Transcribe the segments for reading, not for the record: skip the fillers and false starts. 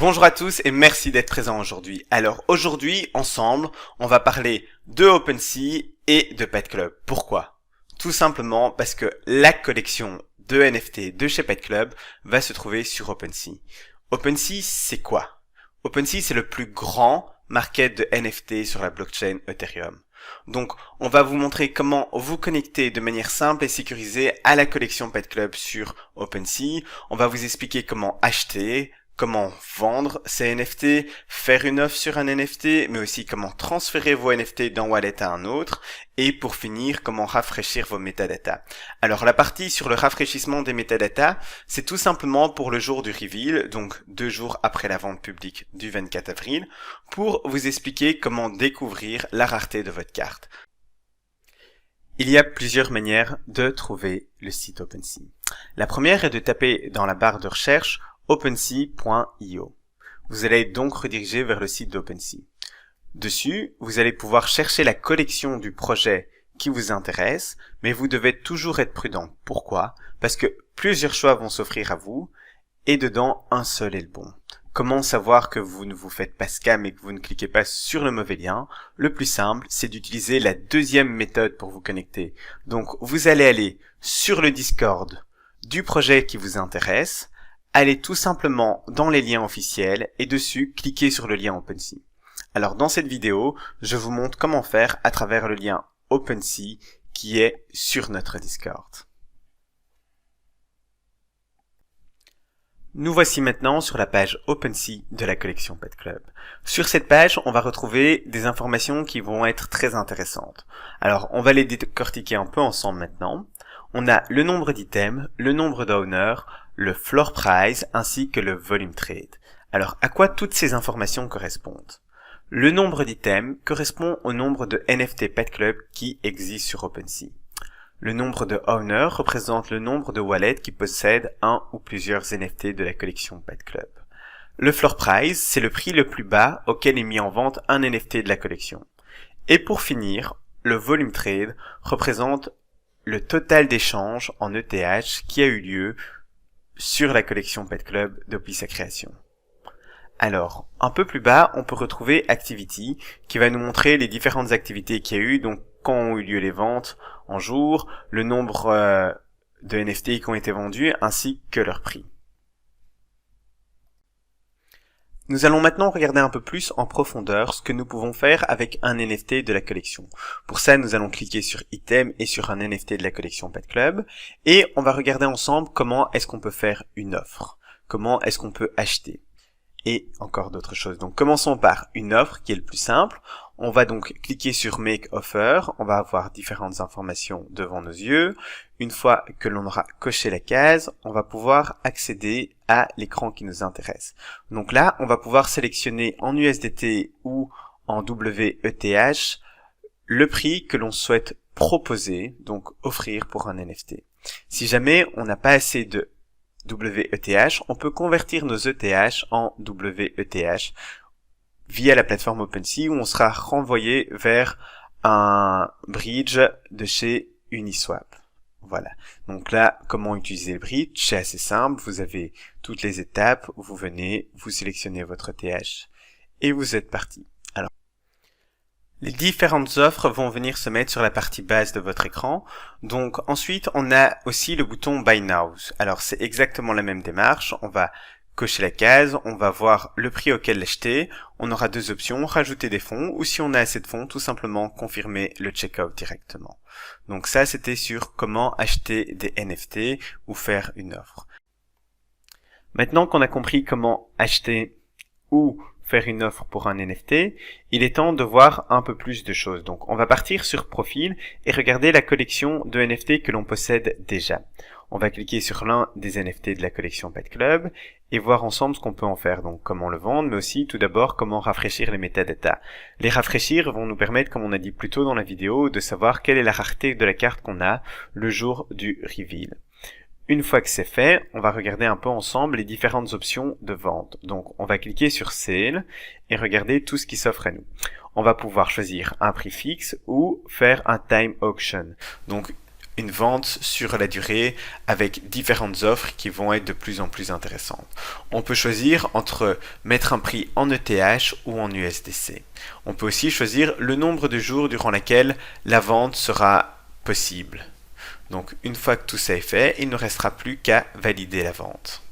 Bonjour à tous et merci d'être présents aujourd'hui. Alors aujourd'hui, ensemble, on va parler de OpenSea et de Pet Club. Pourquoi? Tout simplement parce que la collection de NFT de chez Pet Club va se trouver sur OpenSea. OpenSea, c'est quoi? OpenSea, c'est le plus grand market de NFT sur la blockchain Ethereum. Donc, on va vous montrer comment vous connecter de manière simple et sécurisée à la collection Pet Club sur OpenSea. On va vous expliquer comment acheter, comment vendre ces NFT, faire une offre sur un NFT, mais aussi comment transférer vos NFT d'un wallet à un autre, et pour finir, comment rafraîchir vos métadatas. Alors la partie sur le rafraîchissement des métadatas, c'est tout simplement pour le jour du reveal, donc 2 jours après la vente publique du 24 avril, pour vous expliquer comment découvrir la rareté de votre carte. Il y a plusieurs manières de trouver le site OpenSea. La première est de taper dans la barre de recherche OpenSea.io. Vous allez être donc redirigé vers le site d'OpenSea. Dessus, vous allez pouvoir chercher la collection du projet qui vous intéresse, mais vous devez toujours être prudent. Pourquoi? Parce que plusieurs choix vont s'offrir à vous, et dedans, un seul est le bon. Comment savoir que vous ne vous faites pas scam et que vous ne cliquez pas sur le mauvais lien? Le plus simple, c'est d'utiliser la deuxième méthode pour vous connecter. Donc, vous allez aller sur le Discord du projet qui vous intéresse, allez tout simplement dans les liens officiels et dessus, cliquez sur le lien OpenSea. Alors dans cette vidéo, je vous montre comment faire à travers le lien OpenSea qui est sur notre Discord. Nous voici maintenant sur la page OpenSea de la collection Pet Club. Sur cette page, on va retrouver des informations qui vont être très intéressantes. Alors, on va les décortiquer un peu ensemble maintenant. On a le nombre d'items, le nombre d'owners, le floor price ainsi que le volume trade. Alors, à quoi toutes ces informations correspondent? Le nombre d'items correspond au nombre de NFT Pet Club qui existent sur OpenSea. Le nombre de owners représente le nombre de wallets qui possèdent un ou plusieurs NFT de la collection Pet Club. Le floor price, c'est le prix le plus bas auquel est mis en vente un NFT de la collection. Et pour finir, le volume trade représente le total d'échanges en ETH qui a eu lieu sur la collection Pet Club depuis sa création. Alors, un peu plus bas, on peut retrouver Activity, qui va nous montrer les différentes activités qu'il y a eu, donc quand ont eu lieu les ventes en jour, le nombre de NFT qui ont été vendus, ainsi que leur prix. Nous allons maintenant regarder un peu plus en profondeur ce que nous pouvons faire avec un NFT de la collection. Pour ça, nous allons cliquer sur Item et sur un NFT de la collection Pet Club. Et on va regarder ensemble comment est-ce qu'on peut faire une offre. Comment est-ce qu'on peut acheter. Et encore d'autres choses. Donc commençons par une offre qui est le plus simple. On va donc cliquer sur Make Offer. On va avoir différentes informations devant nos yeux. Une fois que l'on aura coché la case, on va pouvoir accéder à l'écran qui nous intéresse. Donc là, on va pouvoir sélectionner en USDT ou en WETH le prix que l'on souhaite proposer, donc offrir pour un NFT. Si jamais on n'a pas assez de WETH, on peut convertir nos ETH en WETH via la plateforme OpenSea où on sera renvoyé vers un bridge de chez Uniswap. Voilà. Donc là, comment utiliser le bridge? C'est assez simple. Vous avez toutes les étapes. Vous venez, vous sélectionnez votre ETH et vous êtes parti. Alors, les différentes offres vont venir se mettre sur la partie basse de votre écran. Donc ensuite, on a aussi le bouton Buy Now. Alors c'est exactement la même démarche. On va cocher la case, on va voir le prix auquel l'acheter. On aura deux options, rajouter des fonds ou si on a assez de fonds, tout simplement confirmer le checkout directement. Donc ça, c'était sur comment acheter des NFT ou faire une offre. Maintenant qu'on a compris comment acheter ou faire une offre pour un NFT, il est temps de voir un peu plus de choses. Donc on va partir sur Profil et regarder la collection de NFT que l'on possède déjà. On va cliquer sur l'un des NFT de la collection Pet Club et voir ensemble ce qu'on peut en faire. Donc comment le vendre, mais aussi tout d'abord comment rafraîchir les métadatas. Les rafraîchir vont nous permettre, comme on a dit plus tôt dans la vidéo, de savoir quelle est la rareté de la carte qu'on a le jour du reveal. Une fois que c'est fait, on va regarder un peu ensemble les différentes options de vente. Donc on va cliquer sur Sale et regarder tout ce qui s'offre à nous. On va pouvoir choisir un prix fixe ou faire un time auction. Donc une vente sur la durée avec différentes offres qui vont être de plus en plus intéressantes. On peut choisir entre mettre un prix en ETH ou en USDC. On peut aussi choisir le nombre de jours durant lesquels la vente sera possible. Donc une fois que tout ça est fait, il ne restera plus qu'à valider la vente.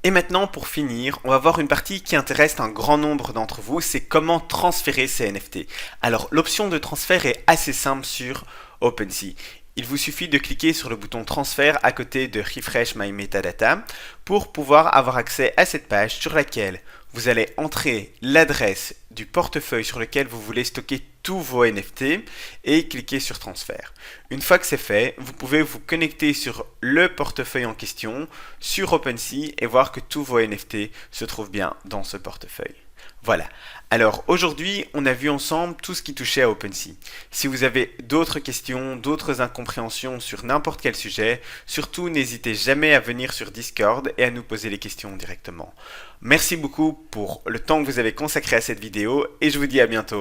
Et maintenant, pour finir, on va voir une partie qui intéresse un grand nombre d'entre vous, c'est comment transférer ces NFT. Alors, l'option de transfert est assez simple sur OpenSea. Il vous suffit de cliquer sur le bouton transfert à côté de Refresh My Metadata pour pouvoir avoir accès à cette page sur laquelle vous allez entrer l'adresse du portefeuille sur lequel vous voulez stocker tous vos NFT et cliquer sur transfert. Une fois que c'est fait, vous pouvez vous connecter sur le portefeuille en question sur OpenSea et voir que tous vos NFT se trouvent bien dans ce portefeuille. Voilà. Alors aujourd'hui, on a vu ensemble tout ce qui touchait à OpenSea. Si vous avez d'autres questions, d'autres incompréhensions sur n'importe quel sujet, surtout n'hésitez jamais à venir sur Discord et à nous poser les questions directement. Merci beaucoup pour le temps que vous avez consacré à cette vidéo et je vous dis à bientôt.